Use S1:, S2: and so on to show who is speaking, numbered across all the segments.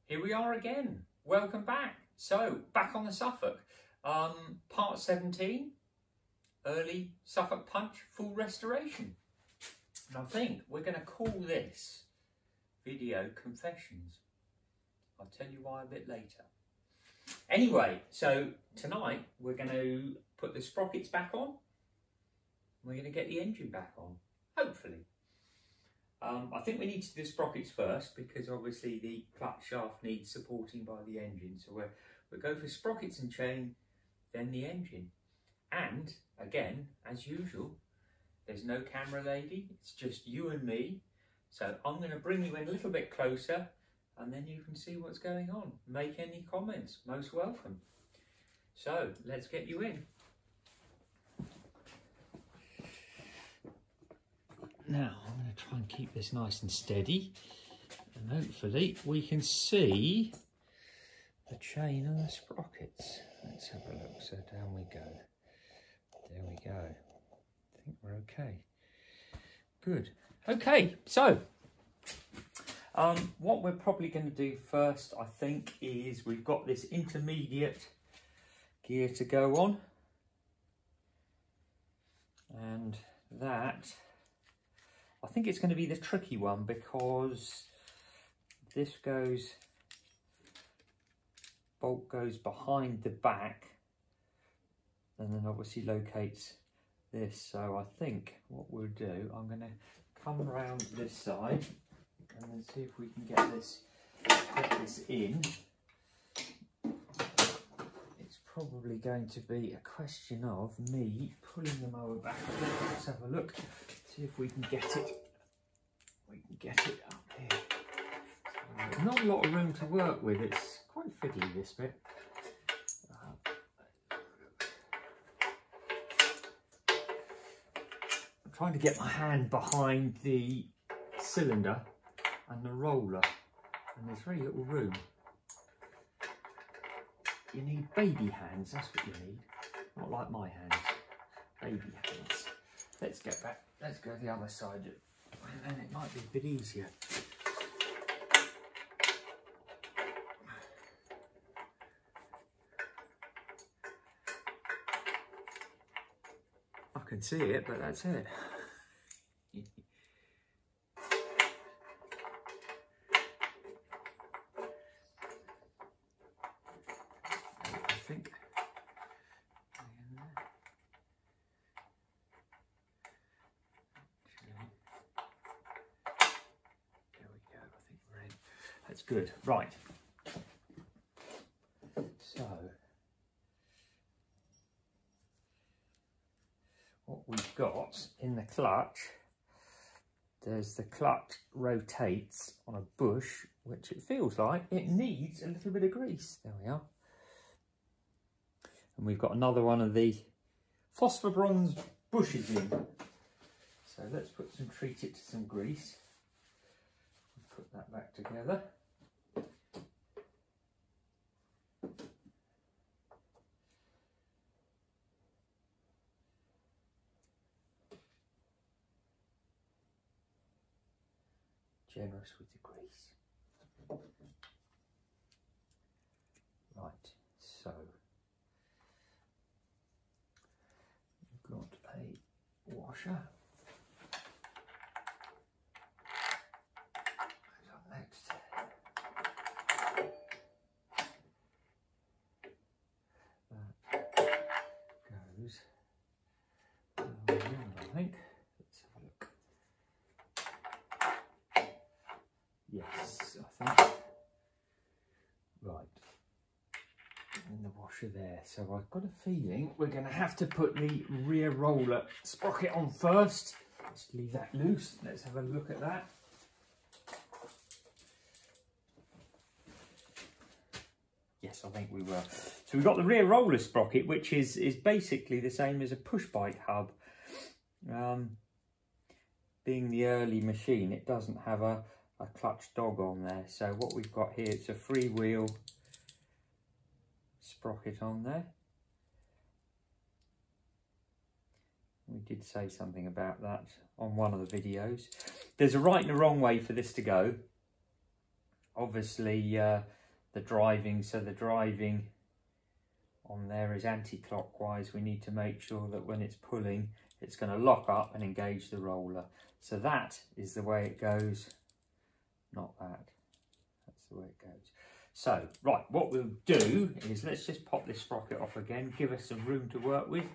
S1: Here we are again. Welcome back. So, back on the Suffolk. Part 17, early Suffolk punch, full restoration. And I think we're going to call this video Confessions. I'll tell you why a bit later. Anyway, so tonight we're going to put the sprockets back on. We're going to get the engine back on, hopefully. I think we need to do the sprockets first because obviously the clutch shaft needs supporting by the engine. So we'll go for sprockets and chain, then the engine. And again, as usual, there's no camera lady, it's just you and me. So I'm going to bring you in a little bit closer and then you can see what's going on. Make any comments, most welcome. So let's get you in. Now I'm going to try and keep this nice and steady and hopefully we can see the chain and the sprockets. Let's have a look. So down we go. There we go. I think we're okay. Good. Okay, so what we're probably going to do first, I think, is we've got this intermediate gear to go on. And that, I think it's going to be the tricky one because this bolt goes behind the back and then obviously locates this. So I think what we'll do, I'm going to come around this side and then see if we can get this in. It's probably going to be a question of me pulling them over back a bit. Let's have a look. See if we can get it. We can get it up here. So, not a lot of room to work with. It's quite fiddly, this bit. I'm trying to get my hand behind the cylinder and the roller, and there's very little room. You need baby hands. That's what you need. Not like my hands. Baby hands. Let's get back. Let's go the other side, and then it might be a bit easier. I can see it, but that's it. I think. That's good. Right. So, what we've got in the clutch, there's the clutch rotates on a bush, which it feels like it needs a little bit of grease. There we are. And we've got another one of the phosphor bronze bushes in. So let's treat it to some grease. Put that back together. Generous with the grease. Right, so we've got a washer. Next. That goes around, I think. Let's have a look. Yes, I think. Right. And the washer there. So I've got a feeling we're going to have to put the rear roller sprocket on first. Let's leave that loose. Let's have a look at that. Yes, I think we were. So we've got the rear roller sprocket, which is basically the same as a push bike hub. Being the early machine, it doesn't have a clutch dog on there. So what we've got here, it's a freewheel sprocket on there. We did say something about that on one of the videos. There's a right and a wrong way for this to go. obviously the driving, so the driving on there is anti-clockwise. We need to make sure that when it's pulling, it's going to lock up and engage the roller. So that is the way it goes, not that. That's the way it goes. So, right, what we'll do is let's just pop this sprocket off again, give us some room to work with.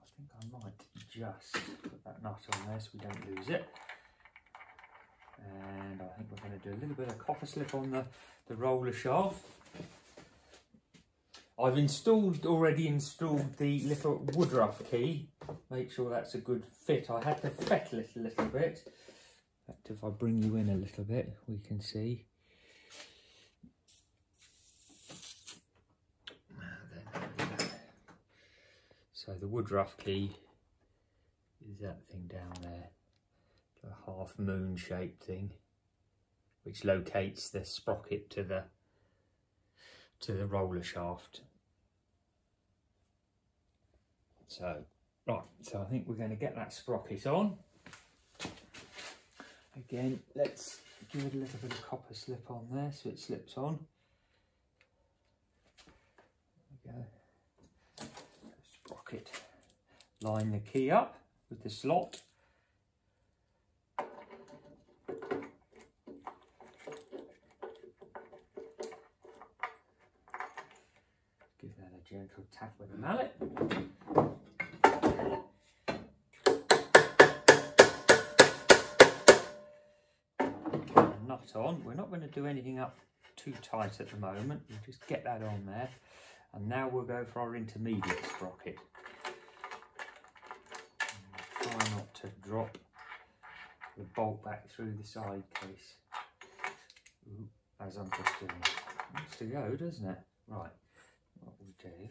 S1: I think I might just put that nut on there so we don't lose it. And I think we're going to do a little bit of copper slip on the roller shaft. I've already installed the little woodruff key. Make sure that's a good fit. I had to fettle it a little bit. In fact, if I bring you in a little bit, we can see. So the woodruff key is that thing down there, a half moon shaped thing, which locates the sprocket to the roller shaft. So, right, so I think we're going to get that sprocket on. Again, let's give it a little bit of copper slip on there so it slips on. There we go. Sprocket. Line the key up with the slot. Give that a gentle tap with a mallet. Nut on. We're not going to do anything up too tight at the moment. We'll just get that on there. And now we'll go for our intermediate sprocket. Try not to drop the bolt back through the side case. Ooh, as I'm just doing. It wants to go, doesn't it? Right, what we'll do.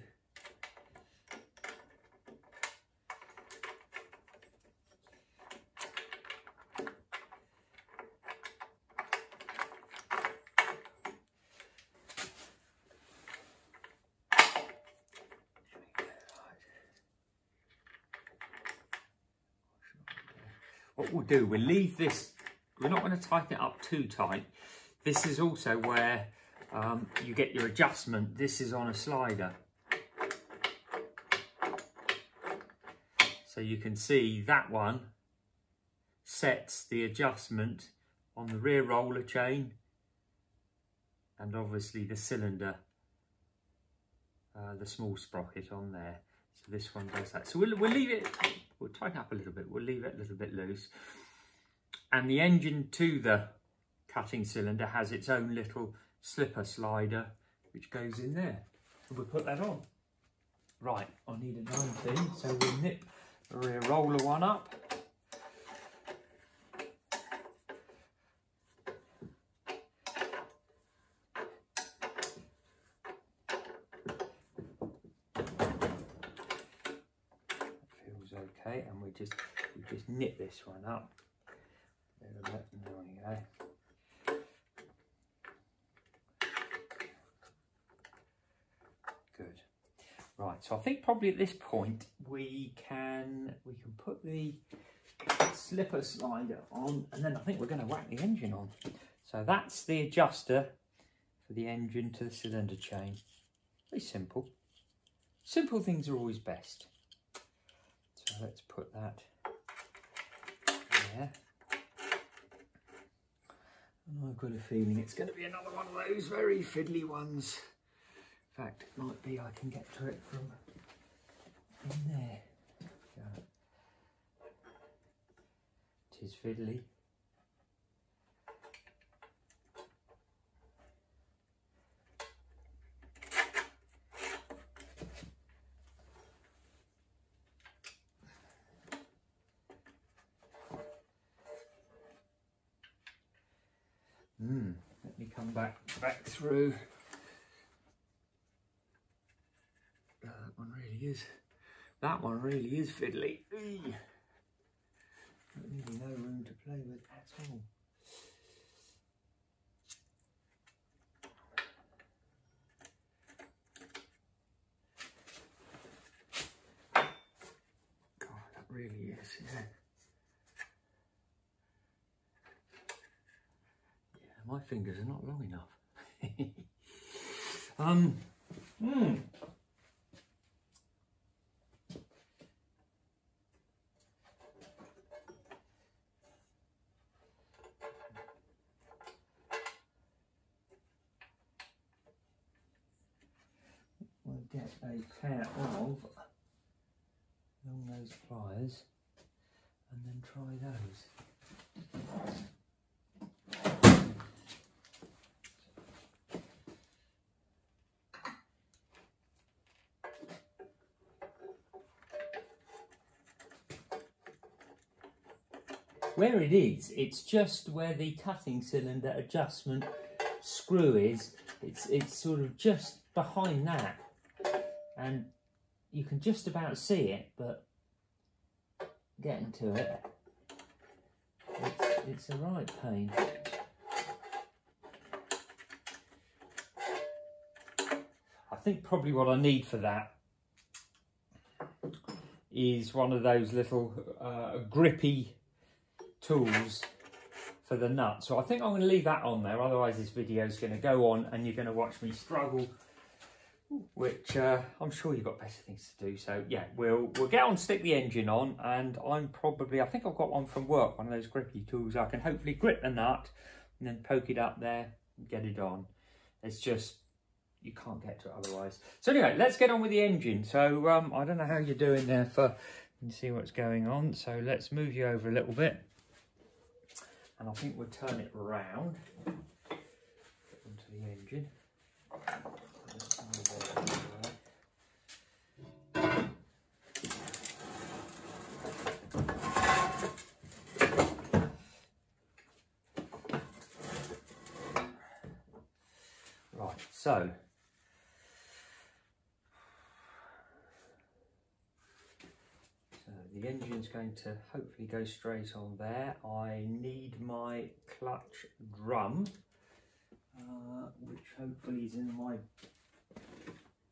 S1: What we'll do, we'll leave this, we're not going to tighten it up too tight. This is also where you get your adjustment. This is on a slider. So you can see that one sets the adjustment on the rear roller chain and obviously the cylinder, the small sprocket on there. So this one does that. So we'll leave it, we'll tighten up a little bit, we'll leave it a little bit loose. And the engine to the cutting cylinder has its own little slipper slider which goes in there. So we'll put that on. Right, I need a 19, so we'll nip the rear roller one up. Okay, and we just nip this one up. There we go. Good. Right, so I think probably at this point we can put the slipper slider on, and then I think we're going to whack the engine on. So that's the adjuster for the engine to the cylinder chain. Very simple. Simple things are always best. So let's put that there. And I've got a feeling it's going to be another one of those very fiddly ones. In fact, it might be I can get to it from in there. Yeah. It is fiddly. Let me come back through. That one really is fiddly. Really no room to play with at all. God, that really is, yeah. my fingers are not long enough. We'll get a pair of long nose pliers and then try those. Where it is, it's just where the cutting cylinder adjustment screw is. It's sort of just behind that, and you can just about see it, but getting to it, it's a right pain. I think probably what I need for that is one of those little grippy tools for the nut. So I think I'm going to leave that on there, otherwise this video is going to go on and you're going to watch me struggle, which I'm sure you've got better things to do. So yeah, we'll get on, stick the engine on, and I think I've got one from work, one of those grippy tools. I can hopefully grip the nut and then poke it up there and get it on. It's just, you can't get to it otherwise. So anyway, let's get on with the engine. So I don't know how you're doing there for, you can see what's going on. So let's move you over a little bit. And I think we'll turn it around onto the engine. Right, so the engine's going to hopefully go straight on there. I need my clutch drum, which hopefully is in my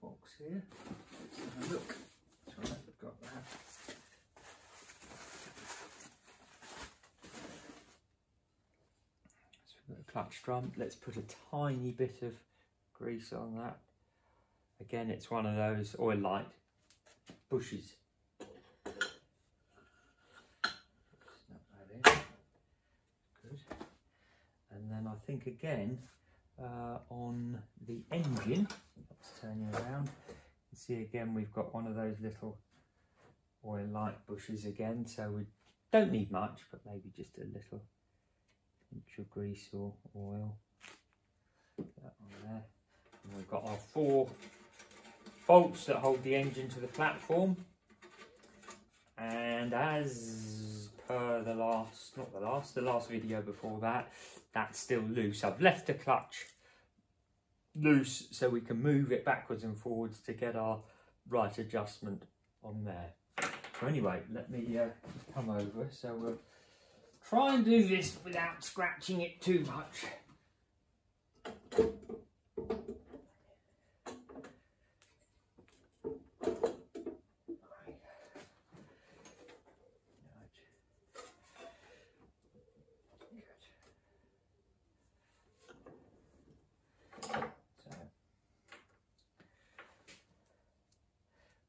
S1: box here. Let's have a look. That's right, I've got that. So we've got a clutch drum. Let's put a tiny bit of grease on that. Again, it's one of those oil light bushes. And then I think again on the engine, let's turn you around, you see again we've got one of those little oil light bushes again, so we don't need much, but maybe just a little inch of grease or oil. Put that on there. And we've got our 4 bolts that hold the engine to the platform, and as per the last video before that, that's still loose. I've left the clutch loose so we can move it backwards and forwards to get our right adjustment on there. So anyway, let me come over, so we'll try and do this without scratching it too much.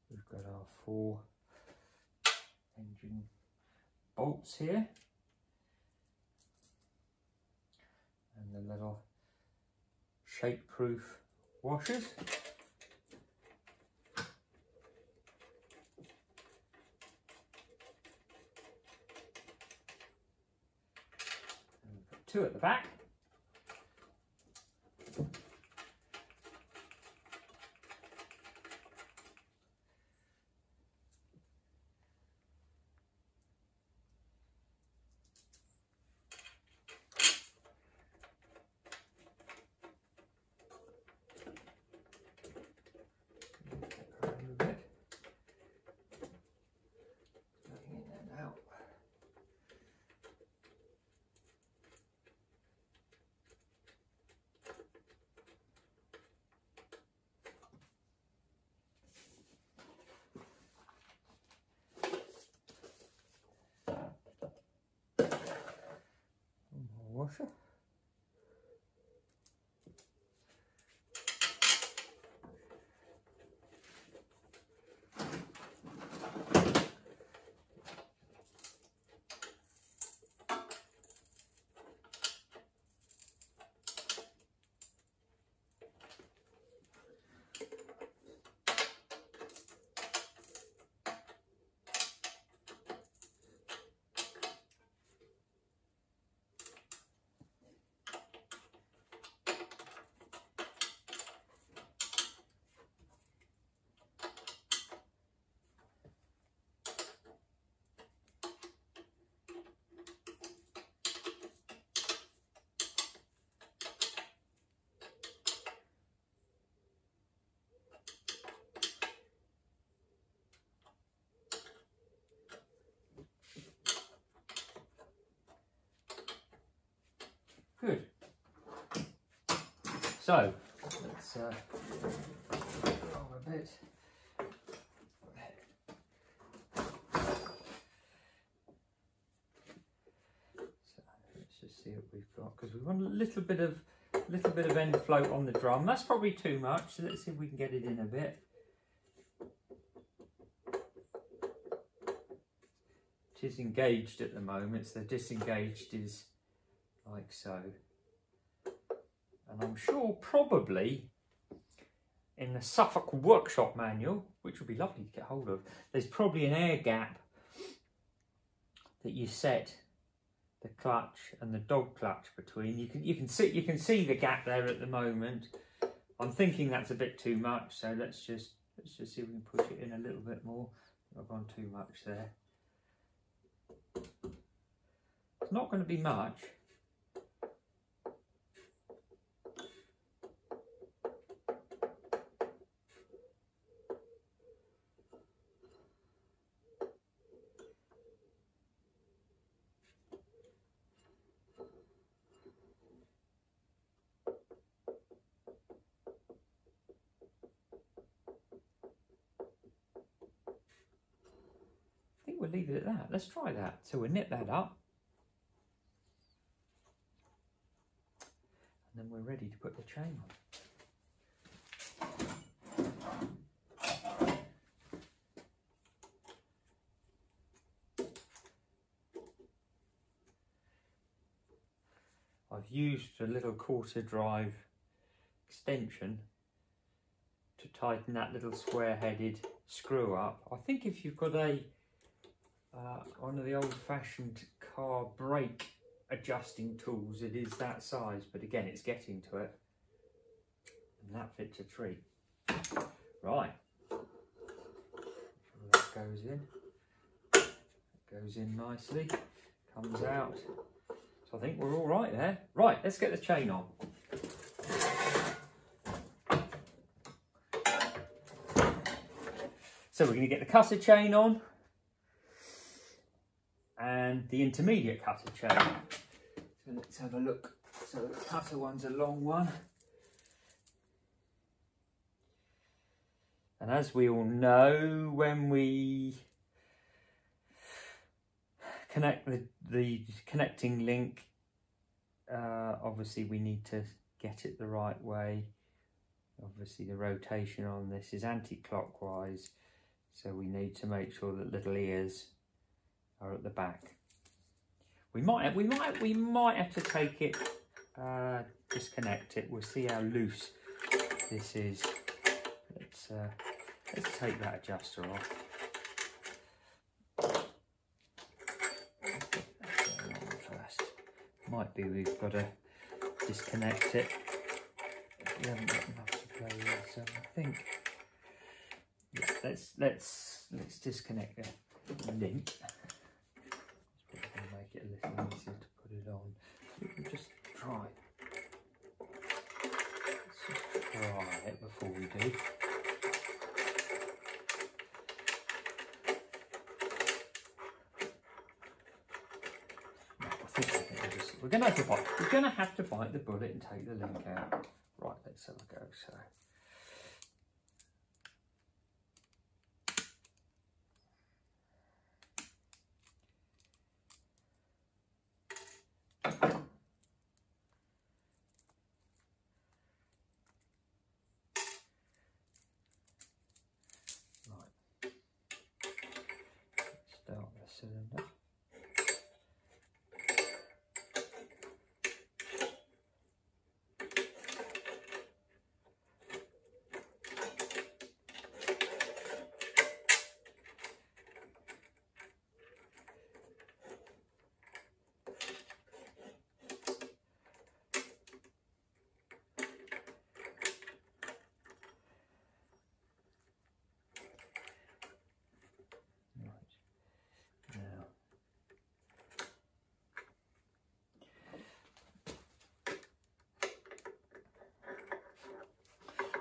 S1: We've got our 4 engine bolts here, and the little shape-proof washers. And we've got 2 at the back. Washer. good. So let's roll a bit. So let's just see what we've got, because we want a little bit of end float on the drum. That's probably too much, so let's see if we can get it in a bit. It is engaged at the moment, so disengaged is like so. And I'm sure probably in the Suffolk workshop manual, which would be lovely to get hold of, there's probably an air gap that you set the clutch and the dog clutch between. You can see the gap there at the moment. I'm thinking that's a bit too much, so let's just see if we can push it in a little bit more. I've gone too much there. It's not going to be much. We'll leave it at that. Let's try that. So we'll knit that up. And then we're ready to put the chain on. I've used a little quarter drive extension to tighten that little square-headed screw up. I think if you've got one of the old-fashioned car brake adjusting tools, it is that size, but again it's getting to it, and that fits a treat. Right, that goes in, nicely, comes out, so I think we're all right there. Right, let's get the chain on. So we're going to get the cutter chain on and the intermediate cutter chain. So let's have a look. So the cutter one's a long one. And as we all know, when we connect the connecting link, obviously we need to get it the right way. Obviously the rotation on this is anti-clockwise, so we need to make sure that little ears are at the back. We might have to take it, disconnect it. We'll see how loose this is. Let's take that adjuster off. First, might be we've got to disconnect it. We haven't got enough to play with, so I think let's disconnect the link. It's probably going to make it a little easier to put it on. We can just try. Let's just try it before we do. We're going to have to bite the bullet and take the link out. Right, let's have a go. So. Right. Start the cylinder.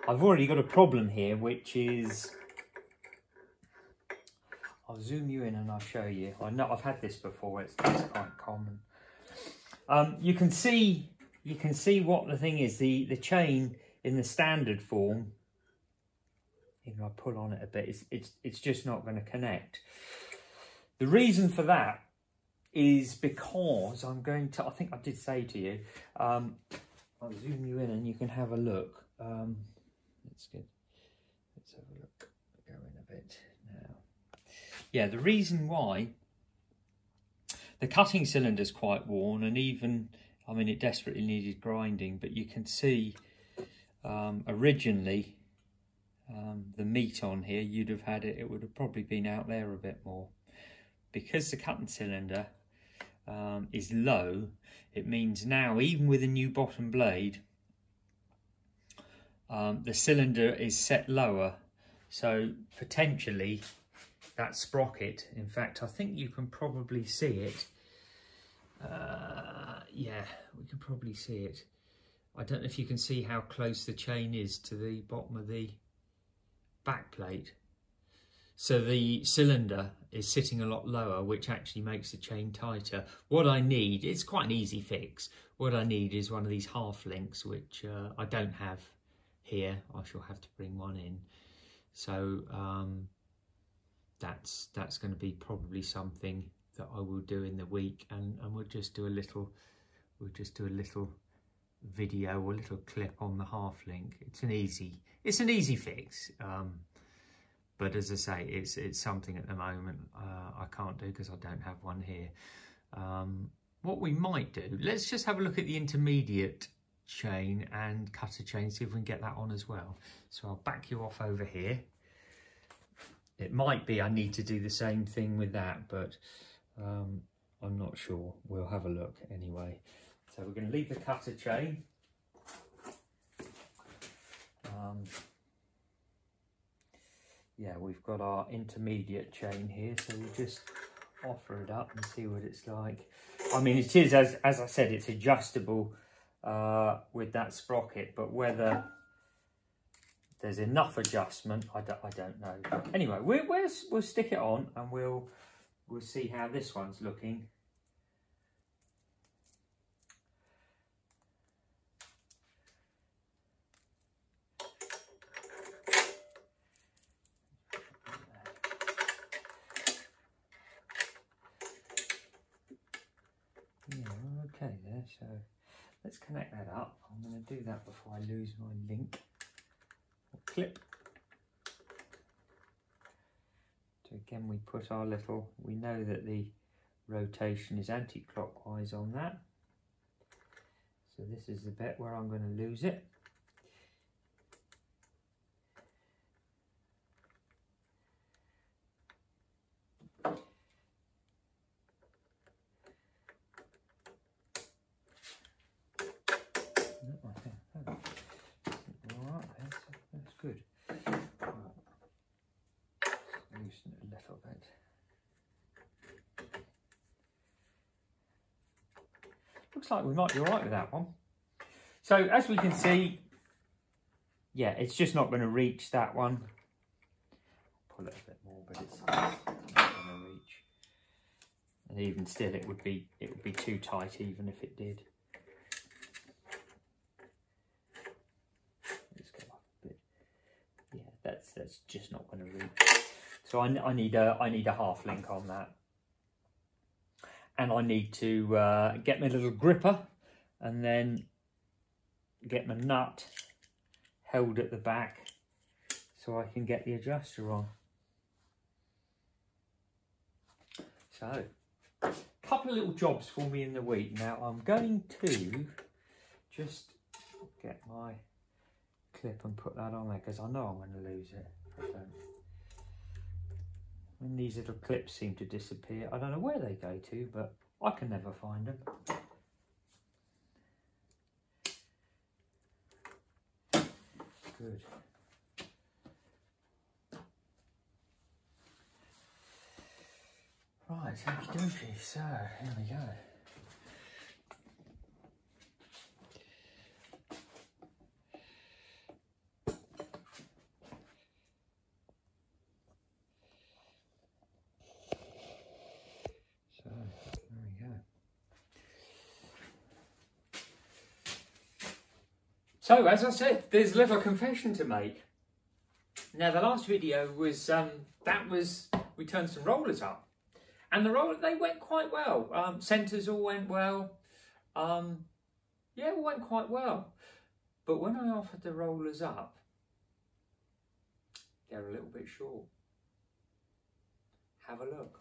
S1: I've already got a problem here, which is, I'll zoom you in and I'll show you. I know I've had this before, it's quite common. You can see you can see what the thing is. The chain in the standard form, if I pull on it a bit, it's just not going to connect. The reason for that is because I'm going to, I think I did say to you, I'll zoom you in and you can have a look. Let's have a look. Go in a bit now. Yeah, the reason why the cutting cylinder is quite worn, and even, I mean, it desperately needed grinding, but you can see originally the meat on here, you'd have had it, it would have probably been out there a bit more. Because the cutting cylinder is low, it means now, even with a new bottom blade, the cylinder is set lower, so potentially that sprocket, in fact I think you can probably see it, yeah, we can probably see it. I don't know if you can see how close the chain is to the bottom of the back plate. So the cylinder is sitting a lot lower, which actually makes the chain tighter. What I need, it's quite an easy fix. What I need is one of these half links, which I don't have here. I shall have to bring one in. So that's going to be probably something that I will do in the week, and we'll just do a little video or a little clip on the half link. It's an easy fix. But as I say, it's something at the moment I can't do because I don't have one here. What we might do, let's just have a look at the intermediate chain and cutter chain, see if we can get that on as well. So I'll back you off over here. It might be I need to do the same thing with that, but I'm not sure. We'll have a look anyway. So we're going to leave the cutter chain. Yeah, we've got our intermediate chain here, so we'll just offer it up and see what it's like. I mean, it is, as I said, it's adjustable with that sprocket, but whether there's enough adjustment, I don't know. But anyway, we'll stick it on and we'll see how this one's looking. Okay there, so let's connect that up. I'm going to do that before I lose my link or clip. So again, we put our little, we know that the rotation is anti-clockwise on that. So this is the bit where I'm going to lose it. That's good. Loosen it a little bit. Looks like we might be all right with that one. So as we can see, yeah, it's just not going to reach that one. Pull it a bit more, but it's not going to reach. And even still, it would be too tight even if it did. That's just not going to reach. So I need a half link on that, and I need to get my little gripper and then get my nut held at the back so I can get the adjuster on. So a couple of little jobs for me in the week. Now I'm going to just get my clip and put that on there because I know I'm going to lose it. When these little clips seem to disappear, I don't know where they go to, but I can never find them. Good. Right, okie dokie, so here we go. So, as I said, there's a little confession to make. Now, the last video was, we turned some rollers up. And they went quite well. Centres all went well. Yeah, it went quite well. But when I offered the rollers up, they're a little bit short. Have a look.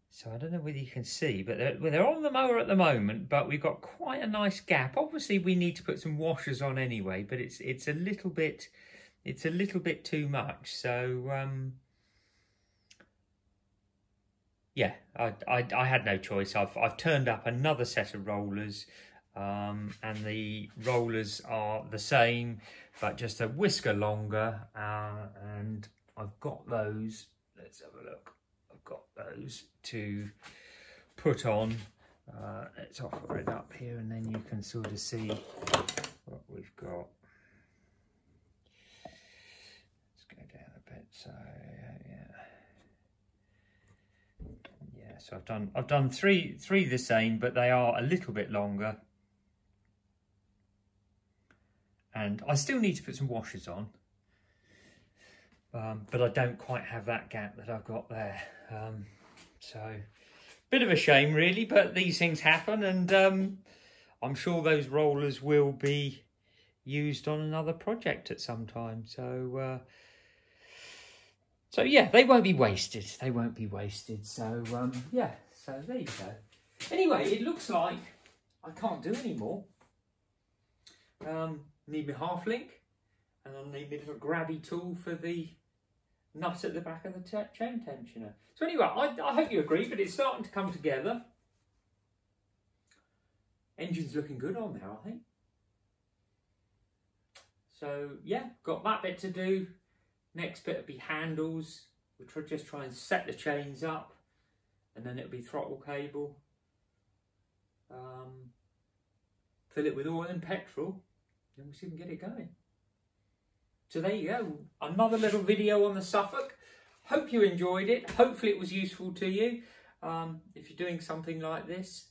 S1: So I don't know whether you can see, but they're on the mower at the moment, but we've got quite a nice gap. Obviously we need to put some washers on anyway, but it's a little bit too much. So yeah, I had no choice. I've turned up another set of rollers, and the rollers are the same, but just a whisker longer, and I've got those. Let's have a look. I've got those to put on. Let's offer it up here and then you can sort of see what we've got. Let's go down a bit. So yeah, so I've done three the same, but they are a little bit longer, and I still need to put some washers on. But I don't quite have that gap that I've got there. So, bit of a shame really, but these things happen, and I'm sure those rollers will be used on another project at some time. So, so yeah, they won't be wasted. They won't be wasted. So, yeah, so there you go. Anyway, it looks like I can't do any more. Need my half link, and I'll need my little grabby tool for the nut at the back of the chain tensioner. So anyway, I hope you agree, but it's starting to come together. Engine's looking good on there, I think. So yeah, got that bit to do. Next bit will be handles. We'll just try and set the chains up, and then it'll be throttle cable. Fill it with oil and petrol, then we'll see if we can get it going. So there you go, another little video on the Suffolk. Hope you enjoyed it. Hopefully it was useful to you. If you're doing something like this.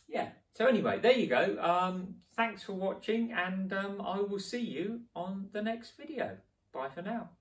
S1: Yeah, so anyway, there you go. Thanks for watching, and I will see you on the next video. Bye for now.